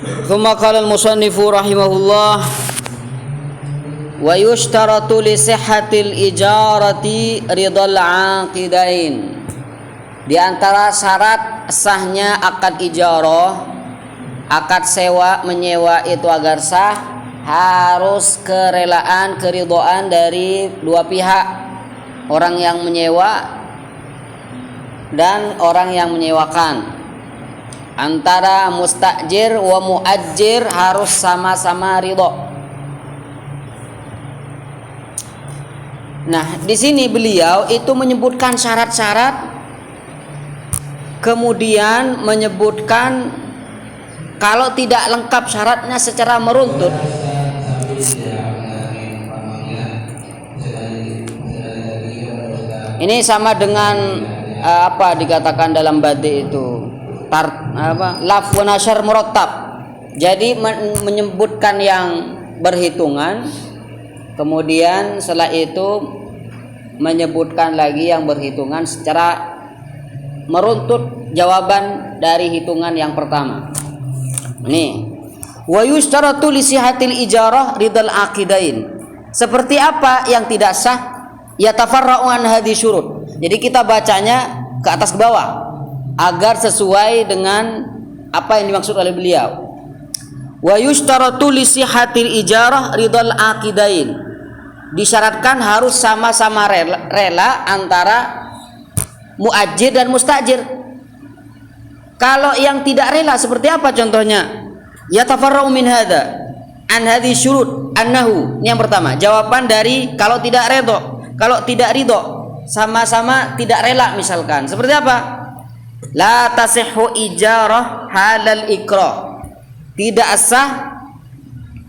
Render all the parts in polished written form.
Thumma qala al-musannifu rahimahullah wa yushtaratu li sihhatil ijarati ridal aqidain. Di antara syarat sahnya akad ijarah, akad sewa menyewa itu agar sah, harus kerelaan, keridhaan dari dua pihak, orang yang menyewa dan orang yang menyewakan. Antara mustajir wa muajjir harus sama-sama ridho. Nah, di sini beliau itu menyebutkan syarat-syarat, kemudian menyebutkan kalau tidak lengkap syaratnya secara meruntut. Ini sama dengan apa dikatakan dalam badi itu laf wa nasyar murattab. Jadi menyebutkan yang berhitungan, kemudian setelah itu menyebutkan lagi yang berhitungan secara meruntut jawaban dari hitungan yang pertama. Nih, wa yushtaratu li sihatil ijarah ridal aqidain. Seperti apa yang tidak sah? Yatafarra'u an hadhi syurut. Jadi kita bacanya ke atas ke bawah agar sesuai dengan apa yang dimaksud oleh beliau. Wa yushtaratu li sihatil ijarah ridal aqidain. Disyaratkan harus sama-sama rela antara muajir dan mustajir. Kalau yang tidak rela seperti apa contohnya? Yatafarra'u min hadza an hadhi syurut annahu. Ini yang pertama, jawaban dari kalau tidak ridho. Kalau tidak ridho, sama-sama tidak rela misalkan. Seperti apa? La tasihhu ijarah halal ikrah. Tidak sah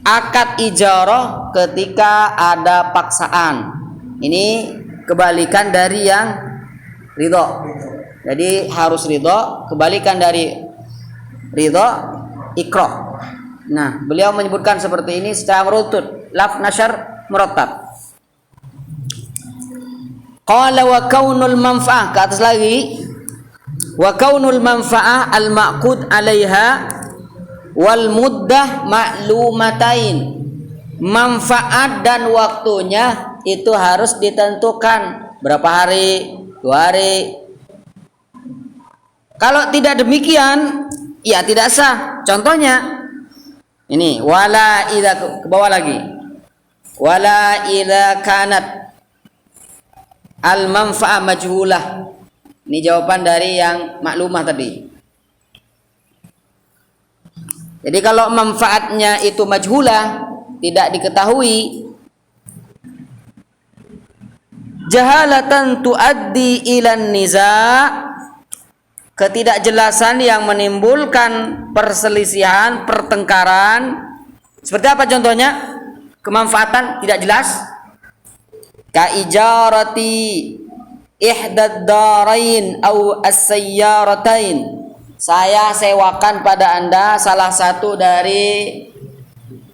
akad ijarah ketika ada paksaan. Ini kebalikan dari yang ridho. Jadi harus ridho, kebalikan dari ridho ikrah. Nah, beliau menyebutkan seperti ini secara meruntut, laf nasyar murattab. Qala wa kaunul manfa'ah, ke atas lagi, wa kaunul manfa'ah al ma'qud 'alaiha wal muddah ma'lumatain. Manfaat dan waktunya itu harus ditentukan, berapa hari, 2 hari. Kalau tidak demikian, ya tidak sah. Contohnya ini, wala idza, ke bawah lagi, wala idza kanat al manfa'ah majhulah. Ini jawaban dari yang maklumah tadi. Jadi kalau manfaatnya itu majhulah, tidak diketahui, jahalatan tuaddi ilan niza', ketidakjelasan yang menimbulkan perselisihan, pertengkaran. Seperti apa contohnya? Kemanfaatan tidak jelas. Ka ijarati ihdad darain au as-sayyaratain. Saya sewakan pada Anda salah satu dari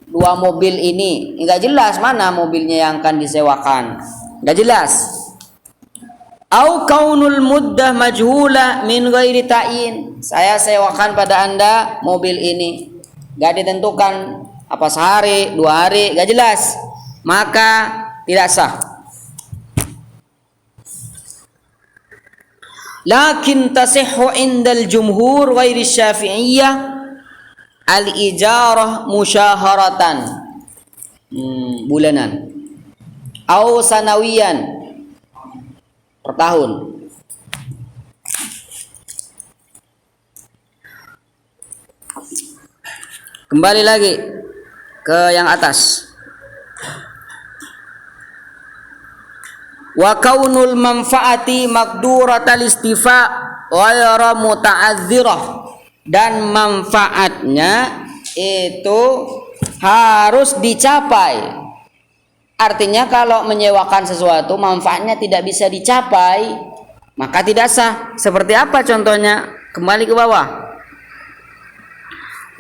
2 mobil ini. Enggak jelas mana mobilnya yang akan disewakan. Enggak jelas. Au kaunul muddah majhulah min ghairi ta'yin. Saya sewakan pada Anda mobil ini. Enggak ditentukan apa sehari, 2 hari, enggak jelas. Maka tidak sah. Lakin tasihhu indal jumhur ghairi syafi'iyah al-ijarah musyaharatan, bulanan, au sanawiyan, per tahun. Kembali lagi ke yang atas. Wa kaunul manfaati maqduratal istifa ghayra muta'adzirah, dan manfaatnya itu harus dicapai. Artinya kalau menyewakan sesuatu manfaatnya tidak bisa dicapai, maka tidak sah. Seperti apa contohnya? Kembali ke bawah.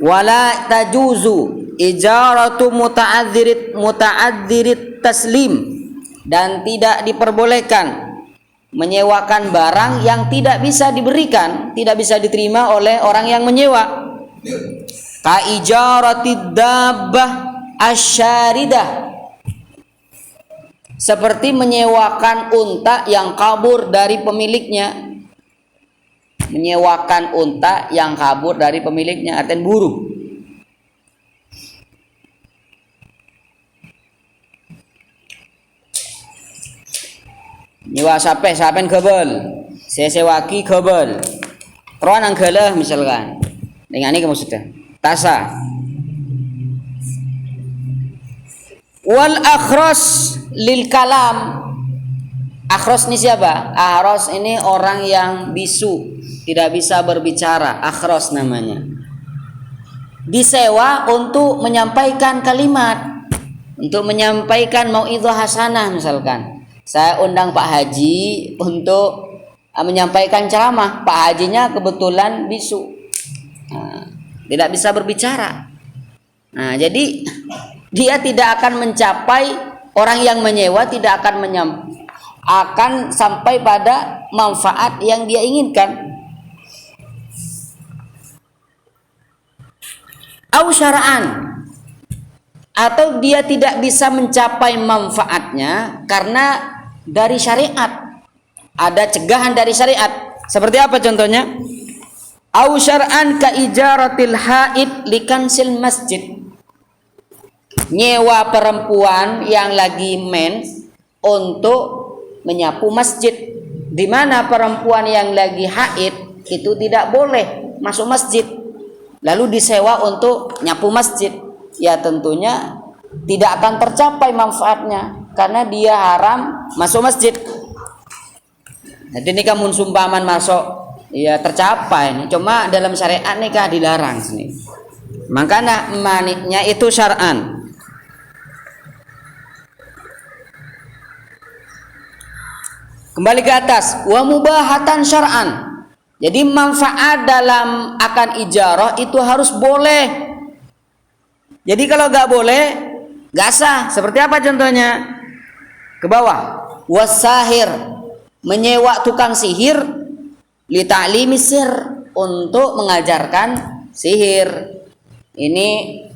Wala tajuzu ijaratu muta'adzirit taslim, dan tidak diperbolehkan menyewakan barang yang tidak bisa diberikan, tidak bisa diterima oleh orang yang menyewa. Ka ijaratid dabbah asyaridah, seperti menyewakan unta yang kabur dari pemiliknya. Menyewakan unta yang kabur dari pemiliknya, artinya buru. Nyewa sapen gebel, sesewaki gebel. Teruan ang geuleuh misalkan. Dengan ini kamu sudah. Tasa. Wal akhras lil kalam. Akhras ini siapa? Akhras ini orang yang bisu, tidak bisa berbicara. Akhras namanya. Disewa untuk menyampaikan kalimat, untuk menyampaikan mauidhah hasanah misalkan. Saya undang Pak Haji untuk menyampaikan ceramah. Pak Hajinya kebetulan bisu, tidak bisa berbicara. Nah, jadi dia tidak akan mencapai, orang yang menyewa tidak akan sampai pada manfaat yang dia inginkan. Au syara'an, atau dia tidak bisa mencapai manfaatnya karena dari syariat, ada cegahan dari syariat. Seperti apa contohnya? Au syar'an ka ijaratil haid likansil masjid, nyewa perempuan yang lagi mens untuk menyapu masjid, di mana perempuan yang lagi haid itu tidak boleh masuk masjid, lalu disewa untuk nyapu masjid. Ya tentunya tidak akan tercapai manfaatnya karena dia haram masuk masjid. Jadi ini kamu sumpaman masuk, ya tercapai, cuma dalam syariat nikah dilarang sini. Makanya maniknya itu syar'an. Kembali ke atas, wa mubahatan syar'an. Jadi manfaat dalam akan ijarah itu harus boleh. Jadi kalau nggak boleh, nggak sah. Seperti apa contohnya? Ke bawah. Wasahir, menyewa tukang sihir, li ta'limi sir, untuk mengajarkan sihir. Ini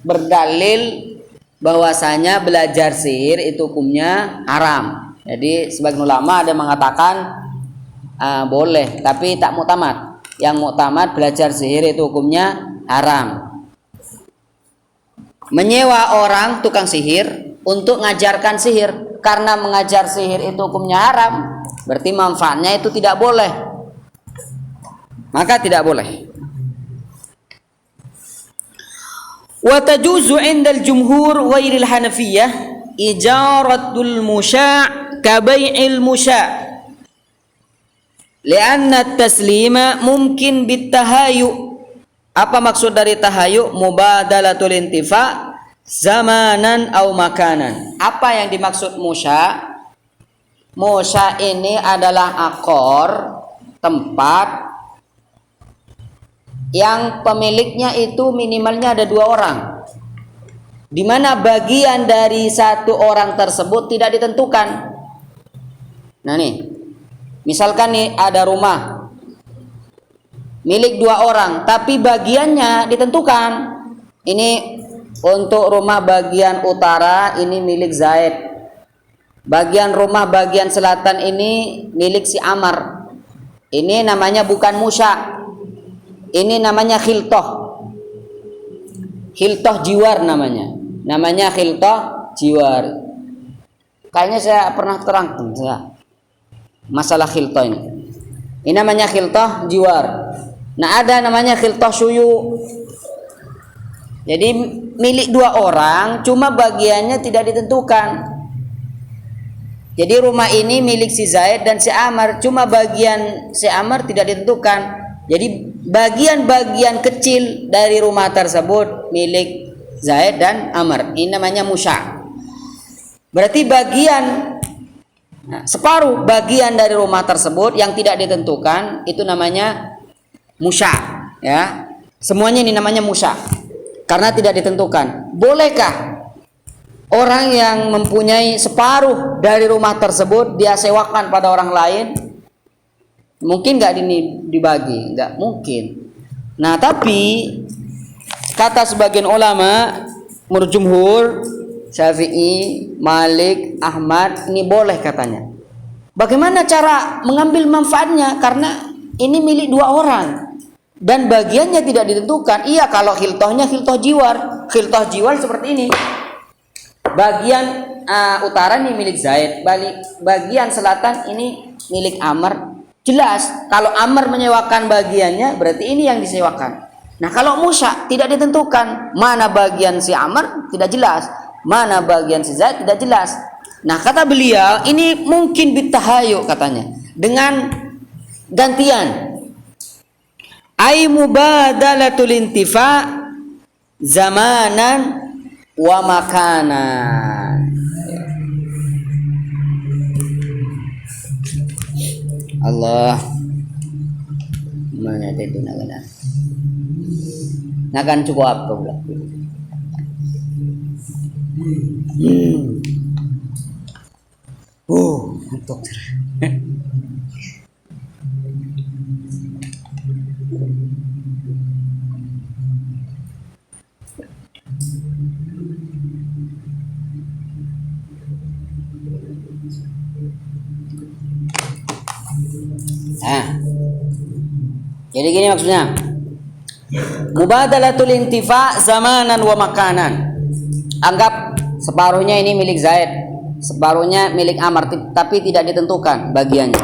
berdalil bahwasanya belajar sihir itu hukumnya haram. Jadi sebagian ulama ada mengatakan boleh, tapi tak muktamad. Yang muktamad belajar sihir itu hukumnya haram. Menyewa orang tukang sihir untuk mengajarkan sihir, karena mengajar sihir itu hukumnya haram, berarti manfaatnya itu tidak boleh, maka tidak boleh. Wa tajuzu 'indal jumhur ghairil hanafiyah ijaratul musya' ka bai'il musya', li'anna at-taslima mumkin bitahayu. Apa maksud dari tahayu? Mubadalatul intifa zamanan au makanan. Apa yang dimaksud musya? Musya ini adalah akor, tempat yang pemiliknya itu minimalnya ada 2 orang, di mana bagian dari 1 orang tersebut tidak ditentukan. Nah nih, misalkan nih ada rumah milik 2 orang, tapi bagiannya ditentukan. Ini untuk rumah bagian utara ini milik Zaid, bagian rumah bagian selatan ini milik si Amar. Ini namanya bukan musya, ini namanya khiltoh. Khiltoh jiwar namanya khiltoh jiwar. Kayaknya saya pernah terangkan masalah khiltoh ini. Ini namanya khiltoh jiwar. Nah ada namanya khiltoh suyu. Jadi milik 2 orang, cuma bagiannya tidak ditentukan. Jadi rumah ini milik si Zaid dan si Amar, cuma bagian si Amar tidak ditentukan. Jadi bagian-bagian kecil dari rumah tersebut milik Zaid dan Amar. Ini namanya musya. Berarti separuh bagian dari rumah tersebut yang tidak ditentukan itu namanya musya, ya. Semuanya ini namanya musya karena tidak ditentukan. Bolehkah orang yang mempunyai separuh dari rumah tersebut dia sewakan pada orang lain? Mungkin nggak ini dibagi? Nggak mungkin. Nah tapi kata sebagian ulama, menurut jumhur, Syafi'i, Malik, Ahmad, ini boleh katanya. Bagaimana cara mengambil manfaatnya? Karena ini milik dua orang dan bagiannya tidak ditentukan. Iya, kalau khiltohnya khiltoh jiwar. Khiltoh jiwar seperti ini. Bagian utara ini milik Zaid, bagian selatan ini milik Amr. Jelas, kalau Amr menyewakan bagiannya, berarti ini yang disewakan. Nah, kalau musya tidak ditentukan, mana bagian si Amr tidak jelas, mana bagian si Zaid tidak jelas. Nah, kata beliau, ini mungkin bitahayyu katanya, dengan gantian. Ai mubadalatul intifa zamanan wa makanan. Allah mana itu nak nakan cukup apa pula. Untuk jadi gini maksudnya, mubadalatul intifa zamanan wa makanan. Anggap separuhnya ini milik Zaid, separuhnya milik Amr, tapi tidak ditentukan bagiannya.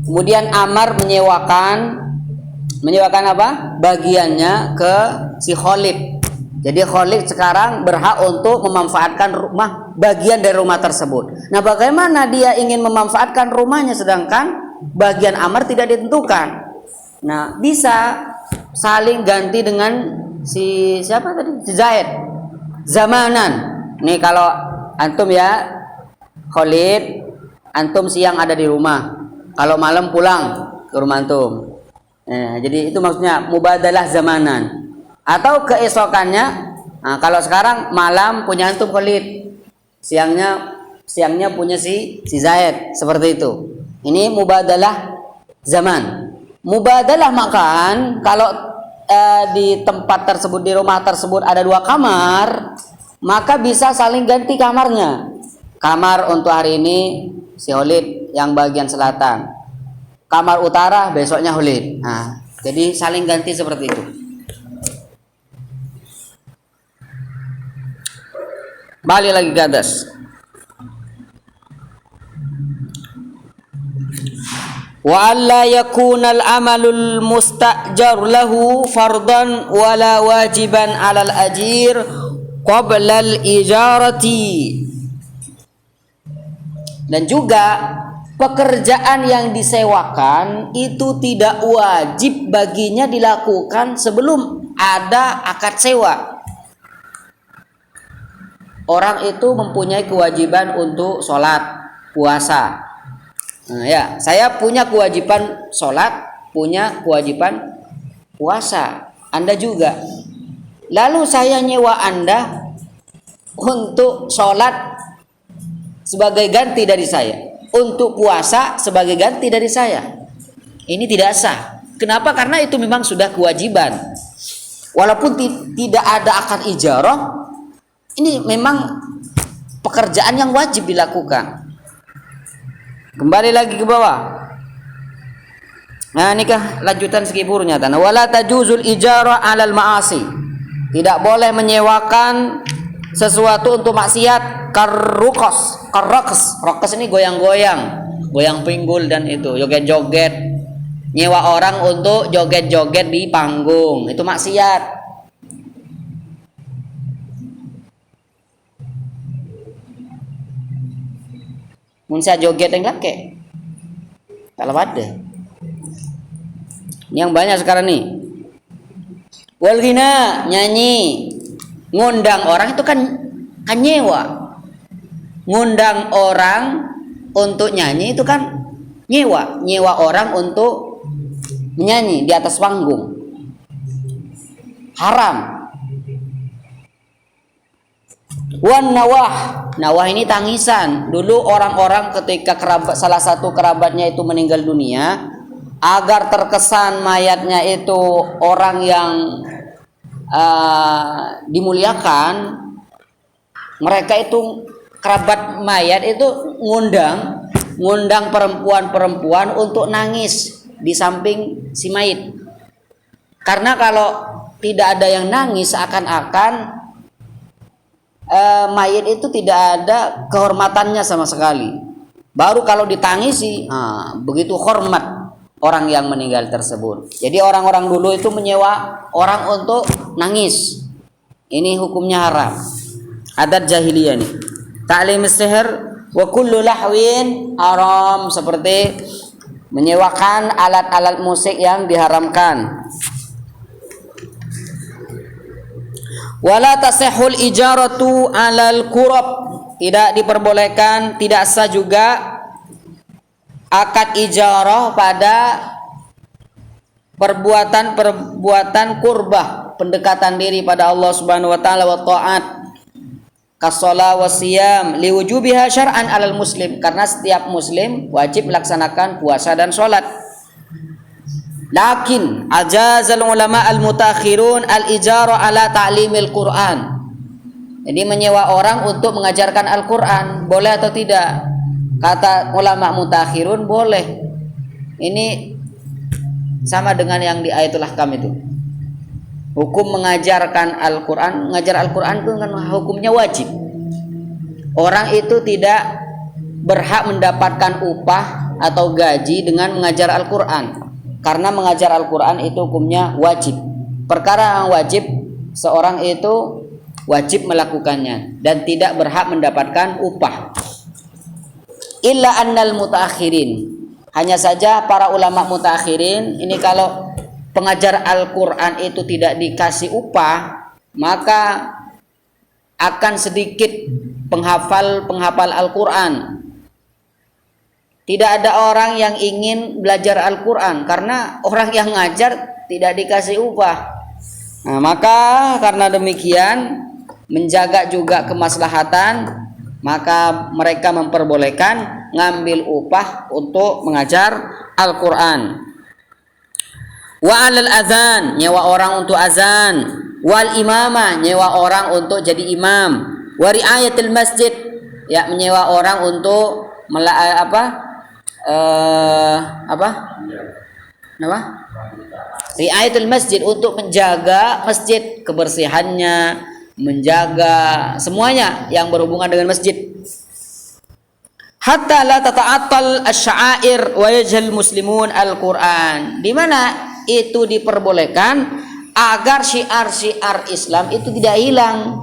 Kemudian Amr menyewakan apa? Bagiannya ke si Khalid. Jadi Khalid sekarang berhak untuk memanfaatkan rumah, bagian dari rumah tersebut. Nah, bagaimana dia ingin memanfaatkan rumahnya sedangkan bagian Amr tidak ditentukan? Nah, bisa saling ganti dengan si siapa tadi? Si Zaid. Zamanan. Nih kalau antum ya Khalid, antum siang ada di rumah. Kalau malam pulang ke rumah antum. Jadi itu maksudnya mubadalah zamanan. Atau keesokannya, nah, kalau sekarang malam punya antum Khalid, siangnya punya si Zaid, seperti itu. Ini mubadalah zaman. Mubadalah makan, kalau di tempat tersebut, di rumah tersebut ada 2 kamar, maka bisa saling ganti kamarnya. Kamar untuk hari ini si Khalid yang bagian selatan, kamar utara besoknya Khalid. Nah, jadi saling ganti seperti itu. Balik lagi ke atas. Wa alla yakuna al-amalul mustajar lahu fardan wala wajiban 'alal ajir qabla al-ijarati. Dan juga pekerjaan yang disewakan itu tidak wajib baginya dilakukan sebelum ada akad sewa. Orang itu mempunyai kewajiban untuk sholat, puasa. Nah, ya, saya punya kewajiban sholat, punya kewajiban puasa. Anda juga. Lalu saya nyewa Anda untuk sholat sebagai ganti dari saya, untuk puasa sebagai ganti dari saya. Ini tidak sah. Kenapa? Karena itu memang sudah kewajiban. Walaupun tidak ada akad ijarah, ini memang pekerjaan yang wajib dilakukan. Kembali lagi ke bawah. Nah, nikah lanjutan sekiburnya. Wala tajuzul ijarah 'alal ma'asi. Tidak boleh menyewakan sesuatu untuk maksiat. Karruqas. Raqas ini goyang-goyang, goyang pinggul dan itu, joget-joget. Nyewa orang untuk joget-joget di panggung, itu maksiat. Mun saya joget yang laki kalau ada yang banyak sekarang nih, wal ghina, nyanyi, ngundang orang itu kan nyewa. Ngundang orang untuk nyanyi itu kan nyewa orang untuk menyanyi di atas panggung, haram. Wan nawah ini tangisan. Dulu orang-orang ketika salah satu kerabatnya itu meninggal dunia, agar terkesan mayatnya itu orang yang dimuliakan, mereka itu kerabat mayat itu ngundang perempuan-perempuan untuk nangis di samping si mayit. Karena kalau tidak ada yang nangis, seakan-akan mayit itu tidak ada kehormatannya sama sekali. Baru kalau ditangisi, begitu hormat orang yang meninggal tersebut. Jadi orang-orang dulu itu menyewa orang untuk nangis. Ini hukumnya haram. Adat jahiliyah nih. Ta'lim sihir wa kullu lahwin haram, seperti menyewakan alat-alat musik yang diharamkan. Wala tasihul ijaratu 'alal qurab, tidak diperbolehkan, tidak sah juga akad ijarah pada perbuatan kurbah, pendekatan diri pada Allah Subhanahu wa taala, wa taat kasala wasiyam liwujubiha syar'an 'alal muslim, karena setiap muslim wajib melaksanakan puasa dan salat. Lakin ajazal ulama al-mutakhirun al-ijara ala ta'limil Quran. Jadi menyewa orang untuk mengajarkan Al-Quran, boleh atau tidak? Kata ulama mutakhirun boleh. Ini sama dengan yang di ayatul ahkam itu. Hukum mengajarkan Al-Quran, mengajar Al-Quran itu kan hukumnya wajib. Orang itu tidak berhak mendapatkan upah atau gaji dengan mengajar Al-Quran, karena mengajar Al-Quran itu hukumnya wajib. Perkara yang wajib, seorang itu wajib melakukannya dan tidak berhak mendapatkan upah. Illa annal mutaakhirin, hanya saja para ulama mutakhirin ini kalau pengajar Al-Quran itu tidak dikasih upah, maka akan sedikit penghafal Al-Quran. Tidak ada orang yang ingin belajar Al-Quran karena orang yang ngajar tidak dikasih upah. Nah, maka karena demikian, menjaga juga kemaslahatan, maka mereka memperbolehkan ngambil upah untuk mengajar Al-Quran. Wa 'alal adzan, nyewa orang untuk azan. Wal imamah, nyewa orang untuk jadi imam. Wa riayatil masjid, ya menyewa orang untuk riayatul masjid, untuk menjaga masjid, kebersihannya, menjaga semuanya yang berhubungan dengan masjid. Hatta la tata'attal asy-sya'air wa yajhal muslimun al-Qur'an. Di mana itu diperbolehkan agar syiar-syiar Islam itu tidak hilang.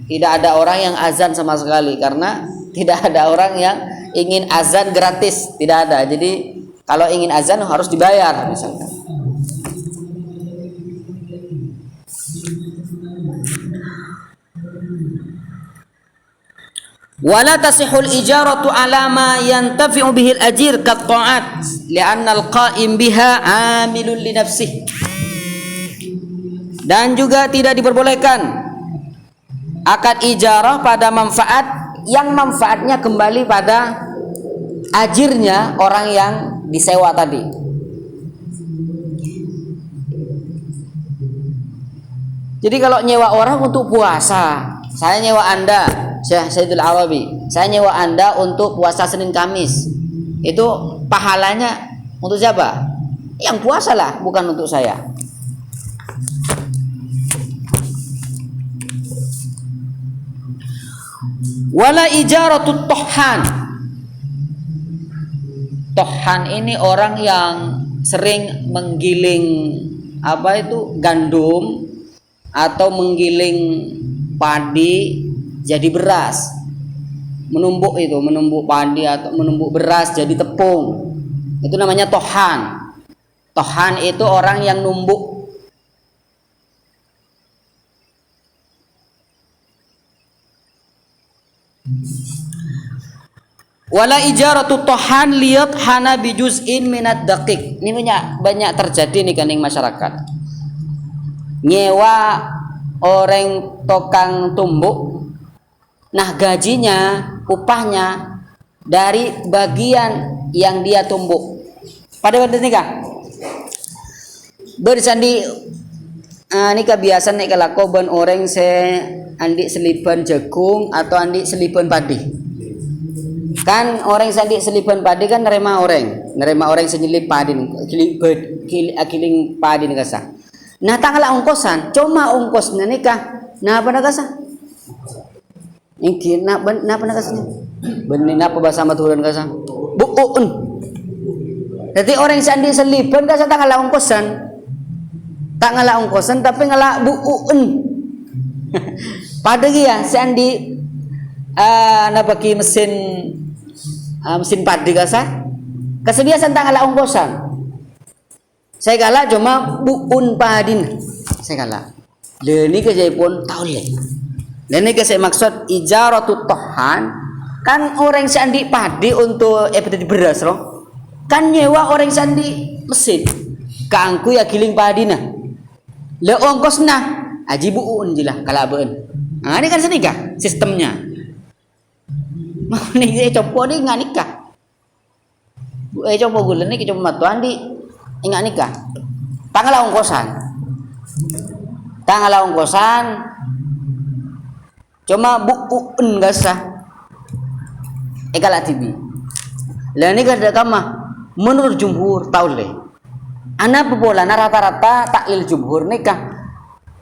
Tidak ada orang yang azan sama sekali, karena tidak ada orang yang ingin azan gratis, tidak ada. Jadi kalau ingin azan harus dibayar misalkan. Wala tasihul ijaratu ala ma yantafi'u bihi al-ajir kat-ta'at li'anna al-qa'im biha 'amilun li nafsihi. Dan juga tidak diperbolehkan akad ijarah pada manfaat yang manfaatnya kembali pada ajirnya orang yang disewa tadi. Jadi kalau nyewa orang untuk puasa, saya nyewa Anda, Syekh Sayyidul Arabi, saya nyewa Anda untuk puasa Senin Kamis, itu pahalanya untuk siapa? Yang puasa lah, bukan untuk saya. Wala ijaratut tohan. Tohan ini orang yang sering menggiling gandum atau menggiling padi jadi beras, menumbuk padi atau menumbuk beras jadi tepung, itu namanya tohan. Tohan itu orang yang numbuk. Wala ijaratu tohan liyat hana bijuz'in minad daqiq. Ini banyak terjadi nih kaning masyarakat. Nyewa orang tukang tumbuk, nah gajinya, upahnya dari bagian yang dia tumbuk. Pada waktu ini kan bersandi Ini kebiasaan nih kalau kau ben orang se andi selipan jagung atau andi selipan padi. Kan orang sandi selipan padi kan nerima orang senyelip padi, kiling padi nih kasa. Nah tanggal ongkosan, cuma ongkosnya nikah. Nah apa nak kasa? Ingki, nah apa nak kasanya? Benih apa bahasa maturan kasa? Buun. Jadi orang sandi selipan kasa tanggal ongkosan. Tak ngalah ongkosan tapi ngalah buun. Pada dia sandi napaki mesin padi kasa. Kesebiasaan tak ngalah ongkosan. Saya kalah cuma buun padin. Saya kalah. Leni ke saya pun tahu le. Leni ke saya maksud ijaratut tohan kan orang sandi padi untuk petani beras loh. Kan nyewa orang sandi mesin. Kangku ya giling padi nah. Le ongkos nah aji buun jelah kalabeun. Nah ini kan senikah sistemnya. Mau nih coba dia nggak nikah. Coba gue nih coba matuan di nggak nikah. Tanggal ongkosan. Cuma buun gak sah. Kalah tibi. Lah ini kada kama menurut jumhur tahu le. Anak pebolana rata-rata taklil jumhur nikah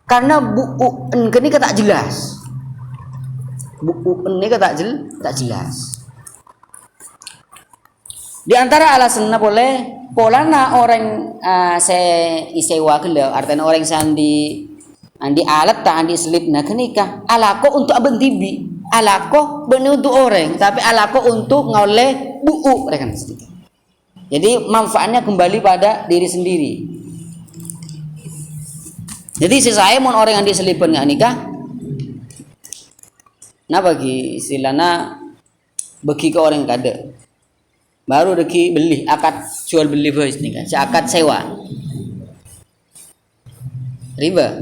karena buun ini tak jelas. Buun ini tak jelas. Di antara alasannya boleh polana orang isewa kelo artinya orang sandi andi alat tak andi selip nak nikah alako untuk abang tibi alako benar untuk orang tapi alako untuk ngoleh buu mereka sedikit. Jadi manfaatnya kembali pada diri sendiri. Jadi saya mau orang yang diselipan nggak nikah, nah bagi istilahnya bagi ke orang kada, baru deki beli akad jual beli voice nikah, akad sewa, riba,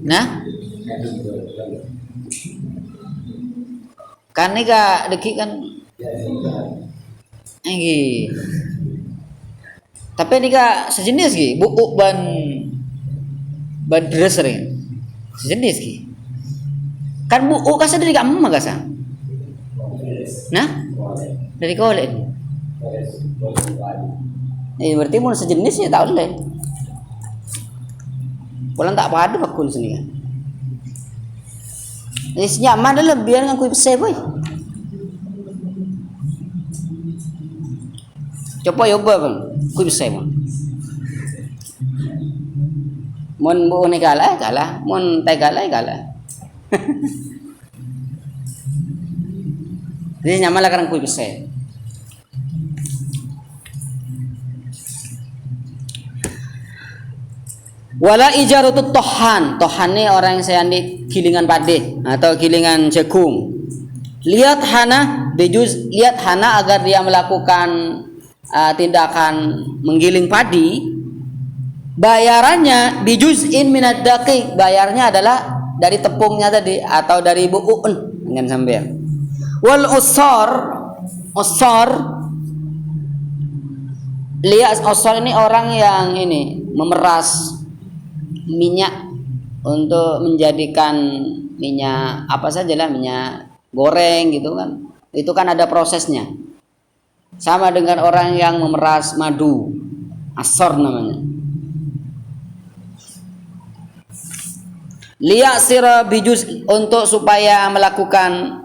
nah, kan nikah deki kan. Tapi ini kak sejenis ki, buku ban dress ring, sejenis ki. Kan buku kasih dari kamu mah kasih. Nah, dari kau lihat. Berarti mau sejenis ya tahu deh. Pulang tak padu aku sini kan. Ini nyaman dah lebih dengan kui besar boy. Coba bang, kui bisa mon. Mon bu ni kalah, mon tay kalah. Jadi nyaman lah karena kui bisa. Wala ijaratut tohan ni orang yang saya di gilingan padi atau gilingan jagung. Lihat hana agar dia melakukan tindakan menggiling padi, bayarannya bijuz'in minad daqiq, bayarnya adalah dari tepungnya tadi atau dari buun dengan sambil. Wal usar lihat usar ini orang yang ini memeras minyak untuk menjadikan minyak apa saja lah, minyak goreng gitu kan, itu kan ada prosesnya. Sama dengan orang yang memeras madu, asor namanya. Liya sira bijus untuk supaya melakukan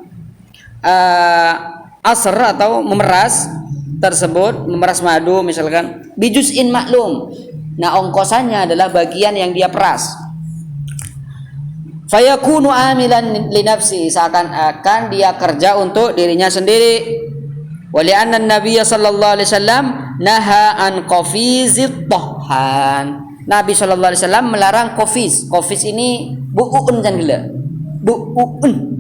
asr atau memeras tersebut, memeras madu misalkan bijus in maklum. Nah ongkosannya adalah bagian yang dia peras. Fayakunu amilan li nafsi, seakan-akan dia kerja untuk dirinya sendiri. Wali'anna Nabi sallallahu alaihi wasallam naha an qafizit tohan. Nabi sallallahu alaihi wasallam melarang qafis. Qafis ini buun jangan gila. Buun.